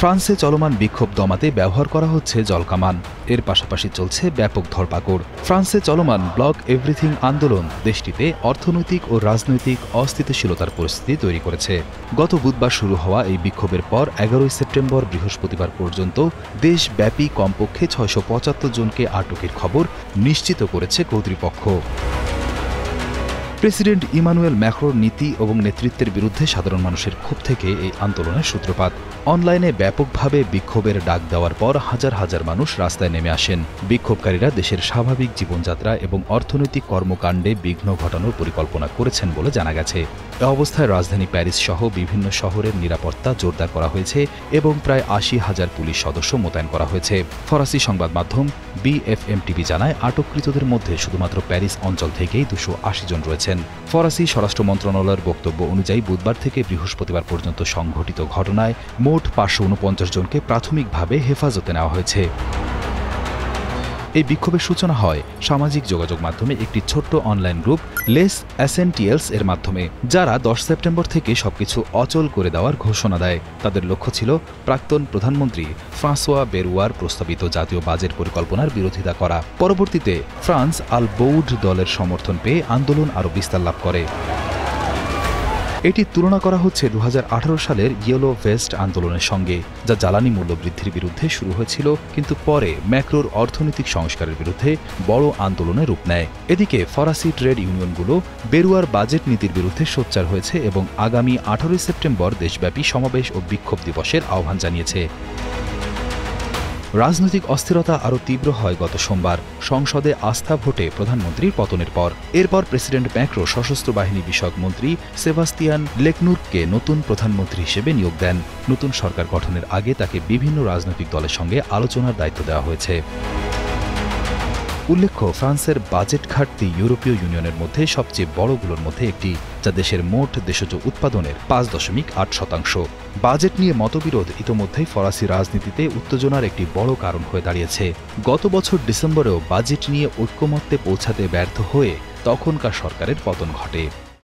ফ্রান্সে চলমান বিক্ষোভ দমাতে ব্যবহার করা হচ্ছে জলকামান। এর পাশাপাশি চলছে ব্যাপক ধরপাকড়। ফ্রান্সে চলমান ব্লক এভরিথিং আন্দোলন দেশটিতে অর্থনৈতিক ও রাজনৈতিক অস্থিতিশীলতার পরিস্থিতি তৈরি করেছে। গত বুধবার শুরু হওয়া এই বিক্ষোভের পর 11 সেপ্টেম্বর বৃহস্পতিবার পর্যন্ত দেশব্যাপী কমপক্ষে 675 জনকে আটকের খবর নিশ্চিত করেছে কর্তৃপক্ষ। প্রেসিডেন্ট ইমানুয়েল ম্যাক্রোর নীতি এবং নেতৃত্বের বিরুদ্ধে সাধারণ মানুষের ক্ষোভ থেকে এই আন্দোলনের সূত্রপাত। অনলাইনে ব্যাপকভাবে বিক্ষোভের ডাক দেওয়ার পর হাজার হাজার মানুষ রাস্তায় নেমে আসেন। বিক্ষোভকারীরা দেশের স্বাভাবিক জীবনযাত্রা এবং অর্থনৈতিক কর্মকাণ্ডে বিঘ্ন ঘটানোর পরিকল্পনা করেছেন বলে জানা গেছে। এ অবস্থায় রাজধানী প্যারিস সহ বিভিন্ন শহরের নিরাপত্তা জোরদার করা হয়েছে এবং প্রায় ৮০,০০০ পুলিশ সদস্য মোতায়েন করা হয়েছে। ফরাসি সংবাদ মাধ্যম BFM TV জানায়, আটককৃতদের মধ্যে শুধুমাত্র প্যারিস অঞ্চল থেকেই 280 জন রয়েছেন। ফরাসি স্বরাষ্ট্র মন্ত্রণালয়ের বক্তব্য অনুযায়ী বুধবার থেকে বৃহস্পতিবার পর্যন্ত সংঘটিত ঘটনায় মোট 549 জনকে প্রাথমিকভাবে হেফাজতে নেওয়া হয়েছে। এই বিক্ষোভের সূচনা হয় সামাজিক যোগাযোগ মাধ্যমে একটি ছোট্ট অনলাইন গ্রুপ লেস এসেন্টিয়েলস এর মাধ্যমে, যারা 10 সেপ্টেম্বর থেকে সবকিছু অচল করে দেওয়ার ঘোষণা দেয়। তাদের লক্ষ্য ছিল প্রাক্তন প্রধানমন্ত্রী ফ্রাঁসোয়া বেরুয়ার প্রস্তাবিত জাতীয় বাজেট পরিকল্পনার বিরোধিতা করা। পরবর্তীতে ফ্রান্স আল বৌড দলের সমর্থন পেয়ে আন্দোলন আরও বিস্তার লাভ করে। এটি তুলনা করা হচ্ছে 2018 সালের ইয়েলো ভেস্ট আন্দোলনের সঙ্গে, যা জ্বালানি মূল্য বৃদ্ধির বিরুদ্ধে শুরু হয়েছিল কিন্তু পরে ম্যাক্রোর অর্থনৈতিক সংস্কারের বিরুদ্ধে বড় আন্দোলনে রূপ নেয়। এদিকে ফরাসি ট্রেড ইউনিয়নগুলো বেরুয়ার বাজেট নীতির বিরুদ্ধে সোচ্চার হয়েছে এবং আগামী 18 সেপ্টেম্বর দেশব্যাপী সমাবেশ ও বিক্ষোভ দিবসের আহ্বান জানিয়েছে। রাজনৈতিক অস্থিরতা আরও তীব্র হয় গত সোমবার সংসদে আস্থা ভোটে প্রধানমন্ত্রীর পতনের পর। এরপর প্রেসিডেন্ট ম্যাক্রো সশস্ত্র বাহিনী বিষয়ক মন্ত্রী সেবাস্তিয়ান লেকনুরকে নতুন প্রধানমন্ত্রী হিসেবে নিয়োগ দেন। নতুন সরকার গঠনের আগে তাকে বিভিন্ন রাজনৈতিক দলের সঙ্গে আলোচনার দায়িত্ব দেওয়া হয়েছে। উল্লেখ্য, ফ্রান্সের বাজেট ঘাটতি ইউরোপীয় ইউনিয়নের মধ্যে সবচেয়ে বড়গুলোর মধ্যে একটি, যা দেশের মোট দেশজ উৎপাদনের 5.8%। বাজেট নিয়ে মতবিরোধ ইতোমধ্যেই ফরাসি রাজনীতিতে উত্তেজনার একটি বড় কারণ হয়ে দাঁড়িয়েছে। গত বছর ডিসেম্বরেও বাজেট নিয়ে ঐক্যমত্যে পৌঁছাতে ব্যর্থ হয়ে তখনকার সরকারের পতন ঘটে।